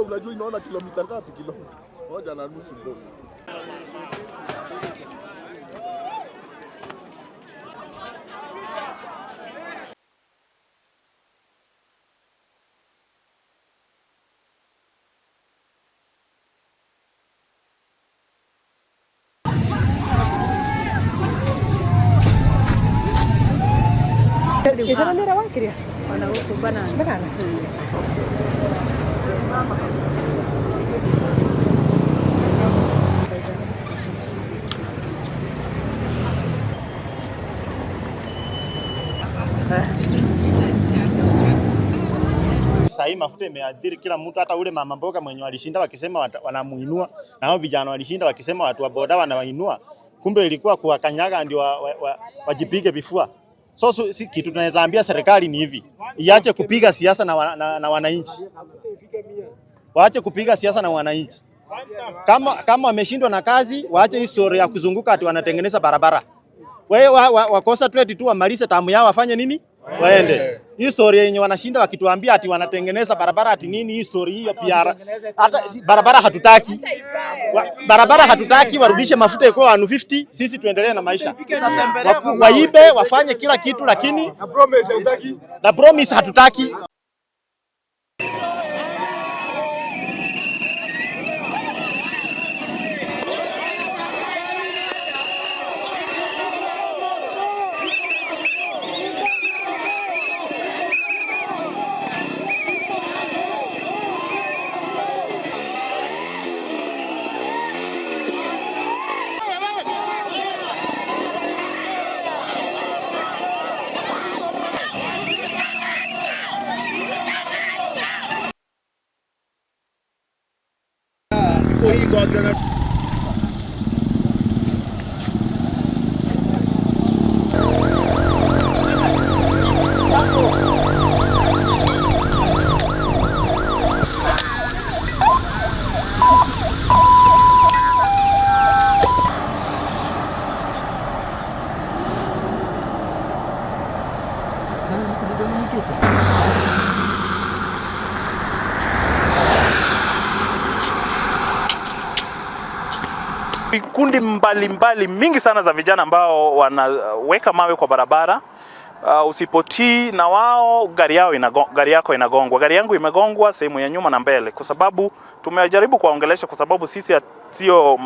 hata unajua inaona kilomita ngapi? Kilomita 1.5 boss. Bisa nanti rawang kiri ya? Orang Kubanan. Benar. Sasa hii mafuta imeadhiri kila mtu, hata ule mama mboga mwenye walishinda wakisema wanamuinua, na hao vijana walishinda wakisema watu wa boda wanawainua, kumbe ilikuwa kuwakanyaga ndio wajipige vifua. So si kitu tunaweza ambia serikali ni hivi, iache kupiga siasa na wananchi. Waache kupiga siasa na wananchi. Kama wameshindwa na kazi, waache historia ya kuzunguka ati wanatengeneza barabara. Wewe wakosa trade tu wamalize tamu yao wafanye nini? Waende. Historia yenye wanashinda wakituambia ati wanatengeneza barabara ati nini, historia hiyo pia hata barabara hatutaki. Barabara hatutaki, warudishe mafuta iko 150, sisi tuendelee na maisha. Waibe, wafanye kila kitu lakini na promise hatutaki. Vikundi mbalimbali mingi sana za vijana ambao wanaweka mawe kwa barabara. Usipotii na wao gari yako inagongwa. Gari yangu imegongwa sehemu ya nyuma na mbele kwa sababu tumejaribu kuwaongelesha, kwa sababu sisi sio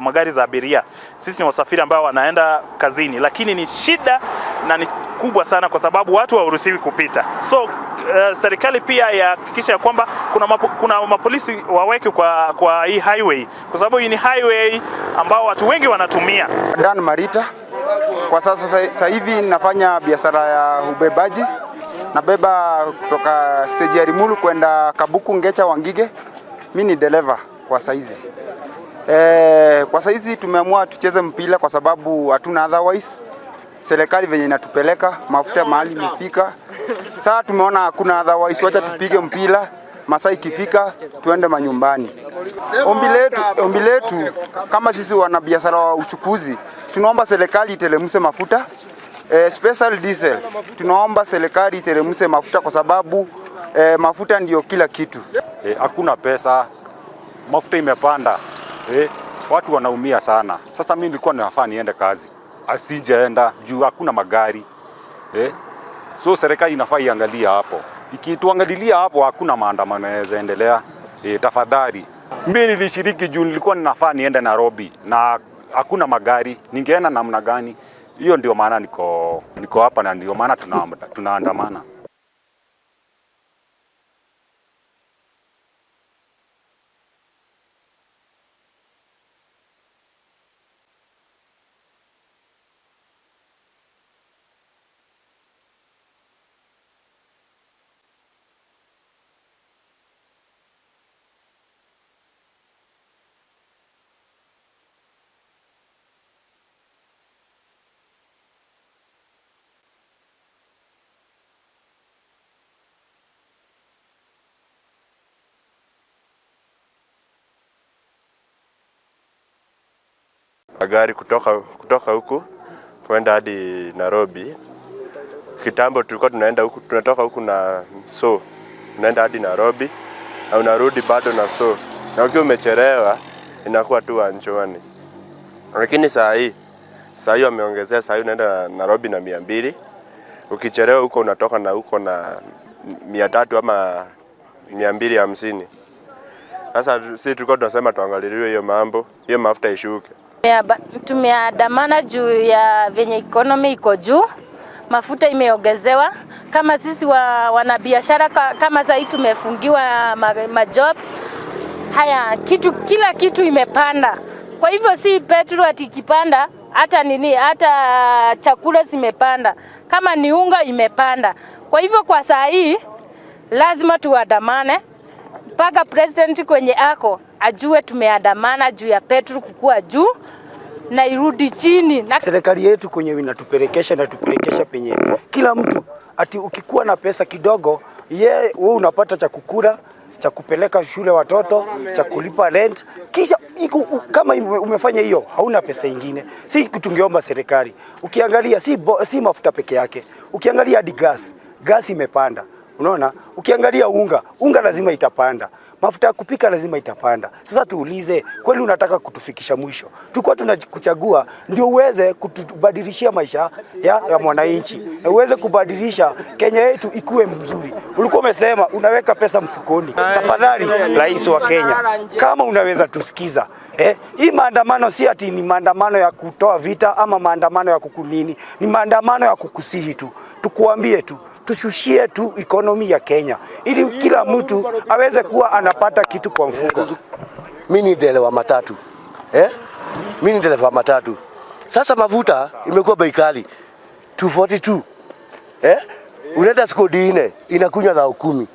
magari za abiria. Sisi ni wasafiri ambao wanaenda kazini, lakini ni shida na ni kubwa sana kwa sababu watu hawaruhusiwi kupita. So serikali pia yahakikisha ya kwamba kuna mapolisi waweke kwa hii highway, kwa sababu hii ni highway ambao watu wengi wanatumia. Dan Marita, kwa sasa hivi nafanya biashara ya ubebaji. Nabeba kutoka stage ya Rimuru kwenda Kabuku, Ngecha, Wangige. Mimi ni dereva kwa saizi. Kwa saizi tumeamua tucheze mpira kwa sababu hatuna otherwise. Serikali venye inatupeleka, mafuta mahali imefika. Sasa tumeona hakuna otherwise, wacha tupige mpira, masaa ikifika tuende manyumbani. Ombi letu kama sisi wana biashara wa uchukuzi, tunaomba serikali iteremse mafuta, special diesel. Tunaomba serikali iteremse mafuta kwa sababu mafuta ndio kila kitu. Hakuna pesa, mafuta imepanda. Watu wanaumia sana. Sasa mimi nilikuwa nafaa niende kazi, asijaenda juu hakuna magari. So serikali inafaa iangalia hapo. Ikituangalilia hapo hakuna maandamano yanaendelea. Tafadhali. Mimi nilishiriki juu nilikuwa ninafaa niende Nairobi na hakuna magari. Ningeenda namna gani? Hiyo ndio maana niko hapa na ndio maana tunaandamana. Gari kutoka huku kwenda hadi Nairobi. Kitambo tulikuwa tunaenda huku, tunatoka huku na tunaenda hadi Nairobi. na unarudi bado na so. Na ukiwa umechelewa inakuwa tu anchoani. Lakini saa hii wameongezea, saa hii unaenda Nairobi na 200. Ukichelewa huko unatoka na huko na 300 ama 250. Sasa sisi tulikuwa tunasema tuangaliliwe hiyo mambo, hiyo mafuta ishuke. Tumeandamana juu ya venye economy iko juu, mafuta imeongezewa. Kama sisi wanabiashara kama sasa hii tumefungiwa majob. Haya, kila kitu imepanda. Kwa hivyo si petrol ati ikipanda, hata chakula zimepanda. Kama ni unga imepanda. Kwa hivyo kwa saa hii lazima tuandamane mpaka president kwenye ako ajue tumeandamana juu ya petrol kukua juu na irudi chini. Serikali yetu kwenye inatupelekesha penye kila mtu ati ukikuwa na pesa kidogo wewe unapata cha kukula, cha kupeleka shule watoto, cha kulipa rent, kisha kama umefanya hiyo hauna pesa nyingine. Si tungeomba serikali. Ukiangalia si mafuta peke yake. Ukiangalia hadi gas imepanda. Unaona? Ukiangalia unga lazima itapanda. Mafuta ya kupika lazima itapanda. Sasa tuulize, kweli unataka kutufikisha mwisho? Tulikuwa tunakuchagua ndio uweze kutubadilishia maisha ya mwananchi. Na uweze kubadilisha Kenya yetu ikuwe mzuri. Ulikuwa umesema unaweka pesa mfukoni. Tafadhali Rais wa Kenya, kama unaweza tusikiza. Hii maandamano si ati ni maandamano ya kutoa vita ama maandamano ya kukunini. Ni maandamano ya kukusihi tu. Tukuambie tu, tushushie tu economy ya Kenya ili kila mtu aweze kuwa anapata kitu kwa mfuko. Mimi ni dereva matatu. Mimi ni dereva matatu. Sasa mafuta imekuwa bei kali. 242. Unaenda skodi 4 inakunywa 10,000.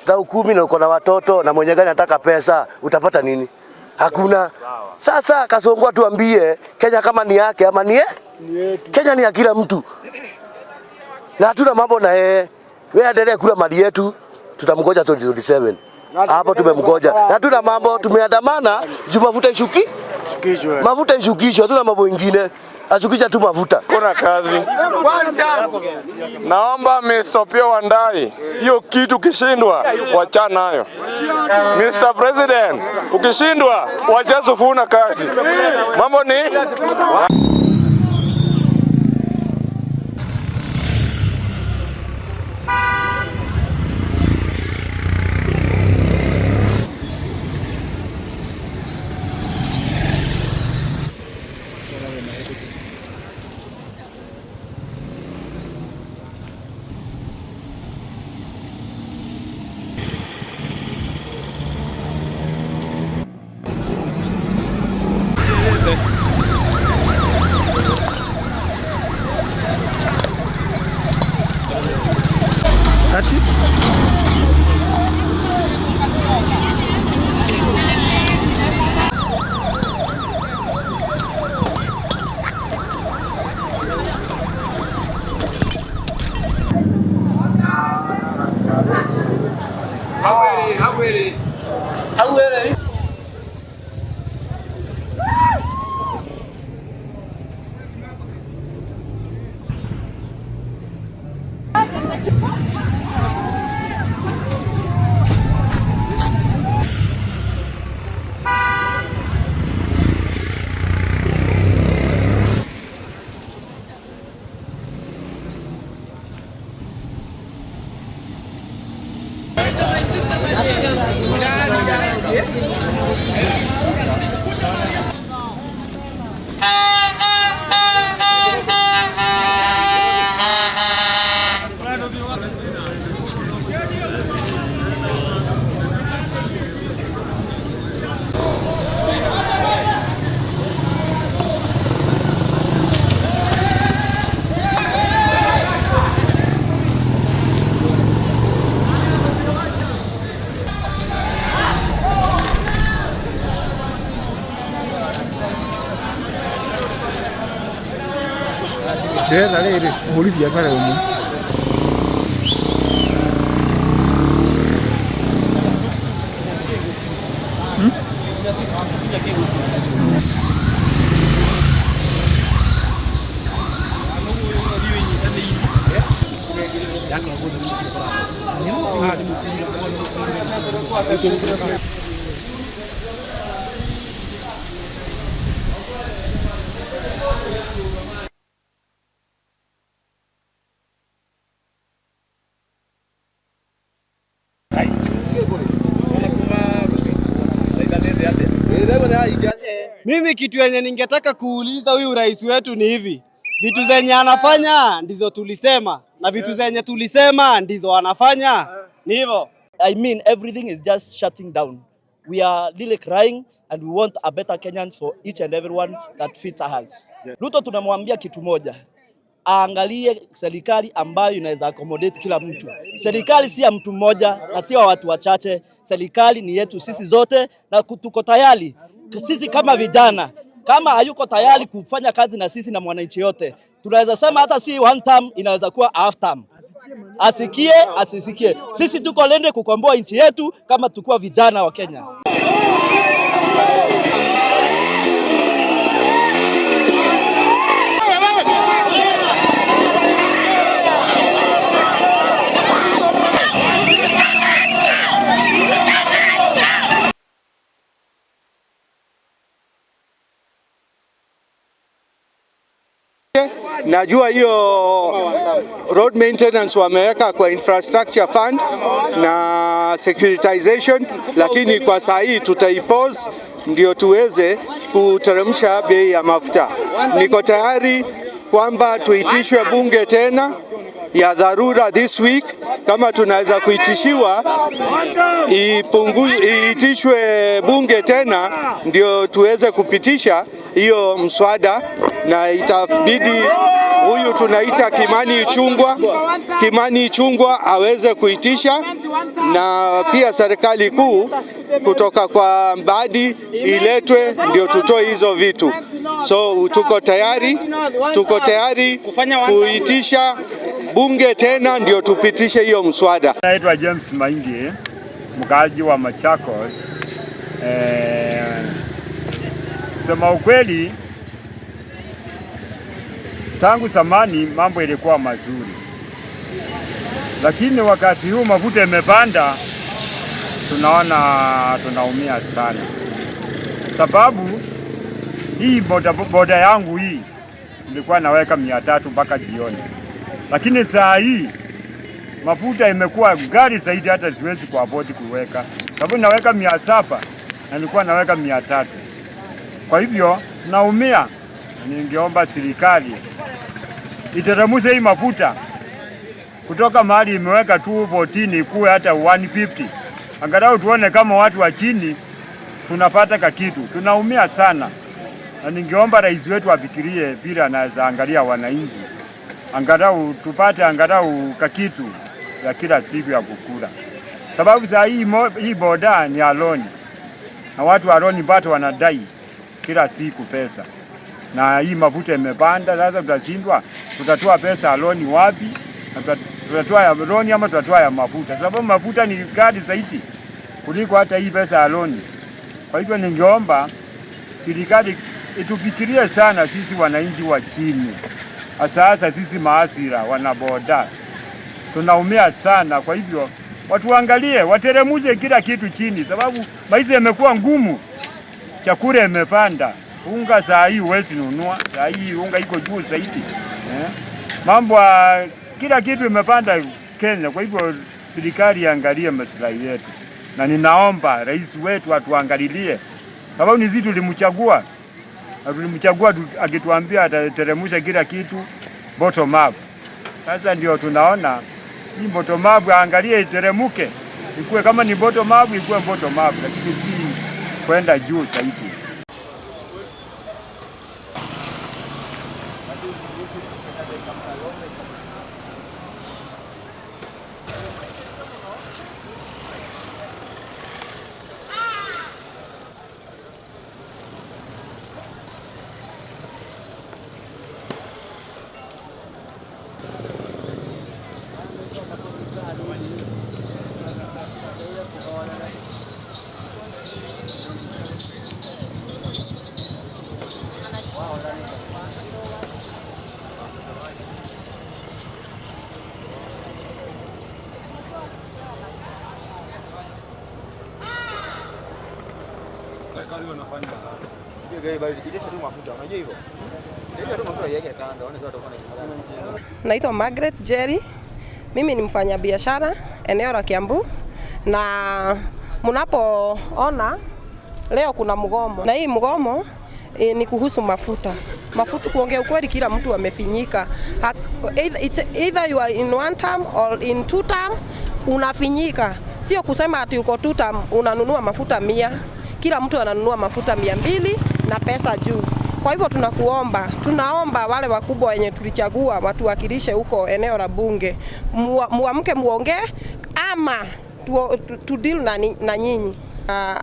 10,000 na uko na watoto na mwenye gani anataka pesa, utapata nini? Hakuna. Sasa Kasongo tuambie Kenya kama ni yake ama ni yetu. Kenya ni ya kila mtu. Na hatuna mambo na yeye. Wewe endelea kula mali yetu, tutamgoja 2027. Hapo tumemgoja. Na hatuna mambo, tumeandamana juu mafuta ishukishwe. Mafuta ishukishwe, hatuna mambo mengine. Ashukisha tu mafuta. Kuna kazi. Naomba Mr. Wandayi, hiyo kitu kishindwa, wachana nayo. Mr. President, ukishindwa, wacha Sifuna kazi. Mambo ni dale, Bolivia sale huko. Mimi kitu yenye ningetaka kuuliza huyu rais wetu ni hivi. Vitu zenye anafanya ndizo tulisema na vitu zenye tulisema ndizo anafanya. Ni hivyo. I mean everything is just shutting down. We are really crying and we want a better Kenyans for each and everyone that fits us. Ruto tunamwambia kitu moja. Aangalie serikali ambayo inaweza accommodate kila mtu. Serikali si ya mtu mmoja na si wa watu wachache. Serikali ni yetu sisi zote na tuko tayari. Sisi kama vijana, kama hayuko tayari kufanya kazi na sisi na mwananchi yote, tunaweza sema hata si one term, inaweza kuwa half term. Asikie, asisikie. Sisi tuko lende kukomboa nchi yetu kama tukua vijana wa Kenya. Najua hiyo road maintenance wameweka kwa infrastructure fund na securitization, lakini kwa saa hii tutaipause ndio tuweze kuteremsha bei ya mafuta. Niko tayari kwamba tuitishwe bunge tena ya dharura this week, kama tunaweza kuitishiwa iitishwe bunge tena ndio tuweze kupitisha hiyo mswada, na itabidi huyu tunaita Kimani Ichung'wah aweze kuitisha, na pia serikali kuu kutoka kwa Mbadi iletwe ndio tutoe hizo vitu. So tuko tayari kuitisha bunge tena ndio tupitishe hiyo mswada. Naitwa James Maingi, mkaaji wa Machakos. Sema ukweli, tangu zamani mambo ilikuwa mazuri, lakini wakati huu mafuta yamepanda, tunaumia sana, sababu hii boda yangu hii nilikuwa naweka 300 mpaka jioni, lakini saa hii mafuta imekuwa gari zaidi, hata siwezi kuafford kuweka, sababu naweka 700 na nilikuwa naweka 300. Kwa hivyo naumia. Ningeomba serikali iteremshe hii mafuta kutoka mahali imeweka 214 ikuwe hata 150. Angalau tuone kama watu wa chini tunapata kitu. Tunaumia sana. Na ningeomba rais wetu afikirie vile anaweza angalia wananchi. Angalau tupate kitu ya kila siku ya kukula. Sababu saa hii boda ni aloni. Na watu aloni bado wanadai kila siku pesa. Na hii mafuta imepanda, sasa tutashindwa tutatoa pesa aloni wapi? Tutatoa ya aloni ama tutatoa ya mafuta? Sababu mafuta ni ghali zaidi kuliko hata hii pesa aloni. Kwa hivyo ningeomba serikali itufikirie sana sisi wananchi wa chini. Sasa sisi maasira wanaboda tunaumia sana. Kwa hivyo watu angalie, wateremshe kila kitu chini, sababu maisha yamekuwa ngumu. Chakula imepanda, unga saa hii huwezi nunua, saa hii unga iko juu zaidi. Mambo kila kitu imepanda Kenya. Kwa hivyo serikali angalie maslahi yetu, na ninaomba rais wetu atuangalilie, sababu ni sisi tulimchagua. Tulimchagua akituambia atateremsha kila kitu bottom up. Sasa ndio tunaona hii bottom up angalie iteremuke. Ikuwe kama ni bottom up, ikuwe bottom up, lakini si kwenda juu zaidi. serikali wanafanya Naitwa Margaret Jerry. Mimi ni mfanyabiashara eneo la Kiambu, na mnapoona leo kuna mgomo, na hii mgomo ni kuhusu mafuta. Mafuta, kuongea ukweli, kila mtu amefinyika. Either you are in one term or in two term, unafinyika. Sio kusema ati uko two term unanunua mafuta 100. Kila mtu ananunua mafuta 200 na pesa juu. Kwa hivyo tunaomba wale wakubwa wenye tulichagua watuwakilishe huko eneo la bunge, muamke muongee ama tu deal na nyinyi.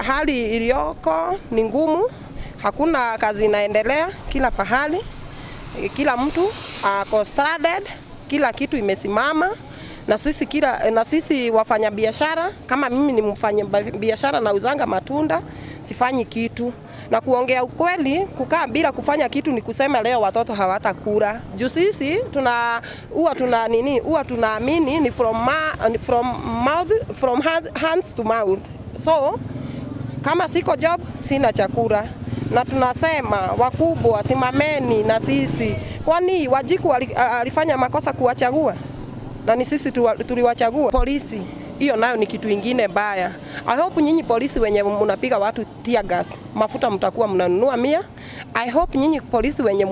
Hali iliyoko ni ngumu, hakuna kazi inaendelea kila pahali, kila mtu ako stranded, kila kitu imesimama. Na sisi wafanya biashara, kama mimi ni mfanya biashara na uzanga matunda, sifanyi kitu. Na kuongea ukweli, kukaa bila kufanya kitu ni kusema leo watoto hawatakula. Juu sisi huwa tunaamini ni from hands to mouth. So kama siko job sina chakula. Na tunasema wakubwa simameni na sisi. Kwani Wajiku alifanya makosa kuwachagua? Na ni sisi tuliwachagua. Polisi, hiyo nayo ni kitu ingine baya. I hope nyinyi polisi wenye mnapiga watu tear gas, mafuta mtakuwa mnanunua 100. I hope nyinyi polisi wenye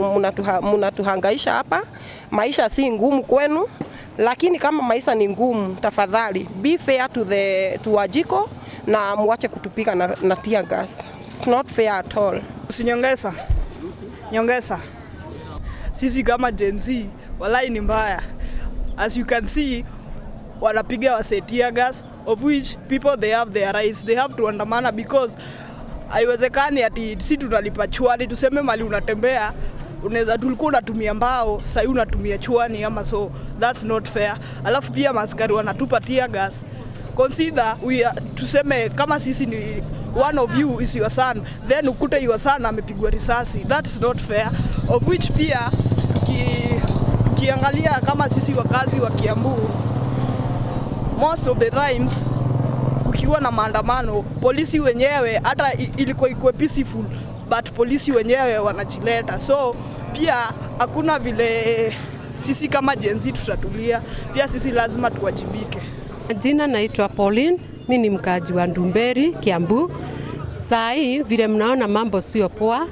mnatuhangaisha hapa, maisha si ngumu kwenu, lakini kama maisha ni ngumu, tafadhali be fair to Wajiko na muache kutupiga na tear gas. It's not fair at all. Nyongesa. Sisi kama Gen Z, walai ni mbaya. As you can see, wanapiga wase tear gas, of which people they have their rights. They have to andamana because haiwezekani ati si tunalipa chwani, tuseme mali unatembea unaweza tulikuwa unatumia mbao, sasa unatumia chwani ama, so that's not fair. Alafu pia maskari wanatupa tear gas. Consider tuseme kama sisi ni one of you is your son, then ukute your son amepigwa risasi. That's not fair. Of which pia kiangalia kama sisi wakazi wa Kiambu, most of the times kukiwa na maandamano, polisi wenyewe hata ilikuwa peaceful, but polisi wenyewe wanajileta. So pia hakuna vile sisi kama Gen Z tutatulia, pia sisi lazima tuwajibike. Jina naitwa Pauline, mimi ni mkaji wa Ndumberi, Kiambu. Saa hii vile mnaona mambo sio poa.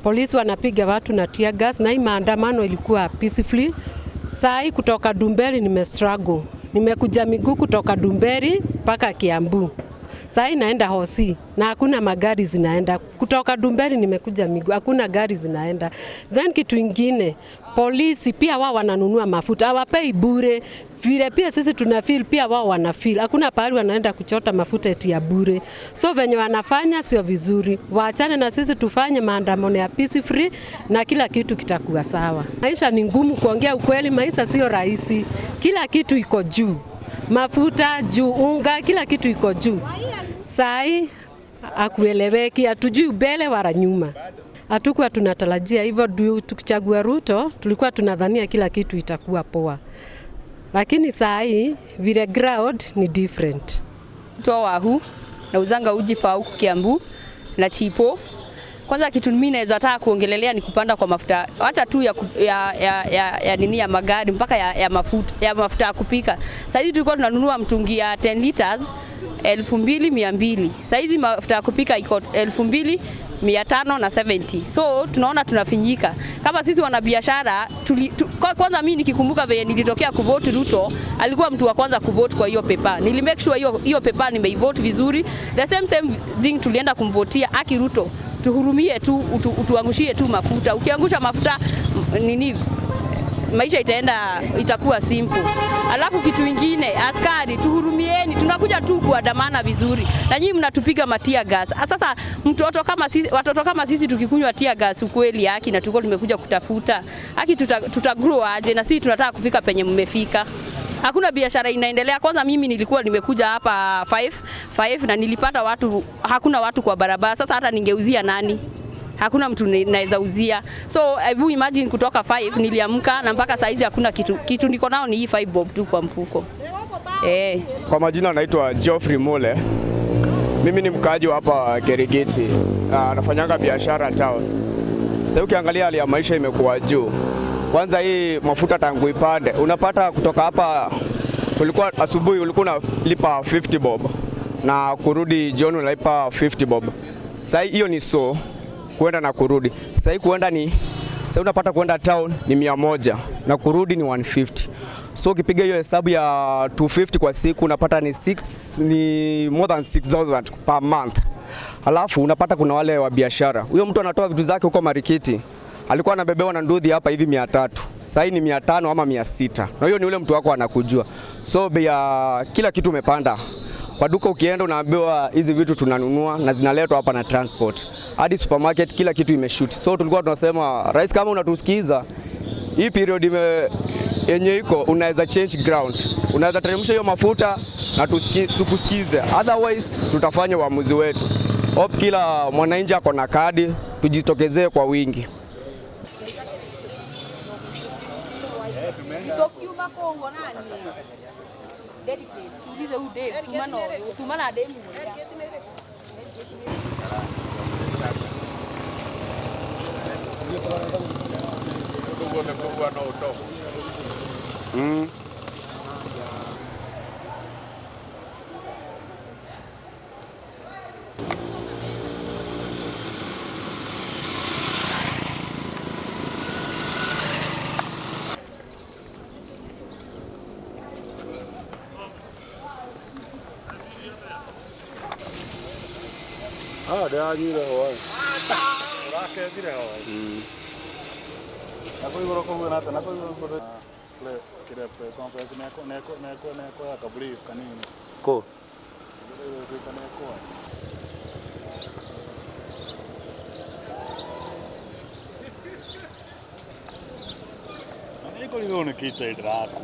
Polisi wanapiga watu na tear gas, na hii maandamano ilikuwa peacefully. Saa hii kutoka Ndumberi nimestruggle. Nimekuja miguu kutoka Ndumberi mpaka Kiambu. Saa hii naenda Hosi na hakuna magari zinaenda. Kutoka Ndumberi nimekuja miguu, hakuna gari zinaenda. Then kitu ingine, polisi pia wao wananunua mafuta, hawapei bure. Vile pia sisi tunafeel, pia wao wanafeel. Hakuna pahali wanaenda kuchota mafuta eti ya bure. So venye wanafanya sio vizuri. Waachane na sisi tufanye maandamano ya peaceful na kila kitu kitakuwa sawa. Maisha ni ngumu, kuongea ukweli, maisha sio rahisi. Kila kitu iko juu. Mafuta juu, unga, kila kitu iko juu. Sai akueleweki, hatujui mbele wala nyuma. Hatukuwa tunatarajia hivyo. Tukichagua Ruto tulikuwa tunadhania kila kitu itakuwa poa, lakini saa hii vile ground ni different. Toa wahu na uzanga uji pa huku Kiambu na chipo. Kwanza kitu mimi naweza taka kuongelelea ni kupanda kwa mafuta. Acha tu ya nini ya magari mpaka ya mafuta ya kupika. Sasa hizi tulikuwa tunanunua mtungi ya 10 liters 2200. Sasa hizi mafuta ya kupika iko 2570. So tunaona tunafinyika. Kama sisi wanabiashara kwanza mimi nikikumbuka vile nilitokea kuvote Ruto, alikuwa mtu wa kwanza kuvote kwa hiyo paper. Nilimake sure hiyo paper nimeivote vizuri. The same thing tulienda kumvotia Aki Ruto. Tuhurumie tu, utuangushie tu mafuta. Ukiangusha mafuta nini, maisha itakuwa simple. Alafu kitu ingine, askari tuhurumieni, tunakuja tu kuandamana vizuri. Na nyinyi mnatupiga matia gas. Sasa watoto kama sisi tukikunywa tear gas ukweli haki na tuko tumekuja kutafuta. Haki tutagrow aje, na sisi tunataka kufika penye mmefika. Hakuna biashara inaendelea. Kwanza mimi nilikuwa nimekuja hapa 5 na nilipata hakuna watu kwa barabara. Sasa hata ningeuzia nani? Hakuna mtu naweza uzia. So hebu imagine kutoka 5 niliamka na mpaka saizi hakuna kitu niko nao ni hii 5 bob tu kwa mfuko. Kwa majina naitwa Geoffrey Mole. Mimi ni mkaaji wa hapa Kerigiti. Nafanyanga biashara town. Sasa ukiangalia hali ya maisha imekuwa juu. Kwanza hii mafuta tangu ipande, unapata kutoka hapa ulikuwa asubuhi ulikuwa unalipa 50 bob na kurudi jioni unalipa 50 bob. Sasa hiyo ni so kwenda na kurudi. Sasa unapata kwenda town ni 100 na kurudi ni 150. So ukipiga hiyo hesabu ya 250 kwa siku unapata ni more than 6,000 per month. Halafu unapata kuna wale wa biashara. Huyo mtu anatoa vitu zake huko Marikiti. Alikuwa anabebewa na nduthi hapa hivi 300. Sasa ni 500 ama 600. Na hiyo ni ule mtu wako anakujua. So bei ya kila kitu umepanda. Kwa duka ukienda unaambiwa hizi vitu tunanunua na zinaletwa hapa na transport. Hadi supermarket kila kitu imeshoot. So tulikuwa tunasema rais, kama unatusikiza, hii period yenye iko unaweza change ground. Unaweza teremsha hiyo mafuta na tukusikize. Otherwise tutafanya uamuzi wetu. Hope kila mwananchi ako na kadi, tujitokezee kwa wingi. Dia nyira hoy. Urake dire hoy. Nako igoro ko na ta nako igoro ko le kire pe conference neko ya kaburi kanini. Ko. Niko ligone kita idraku.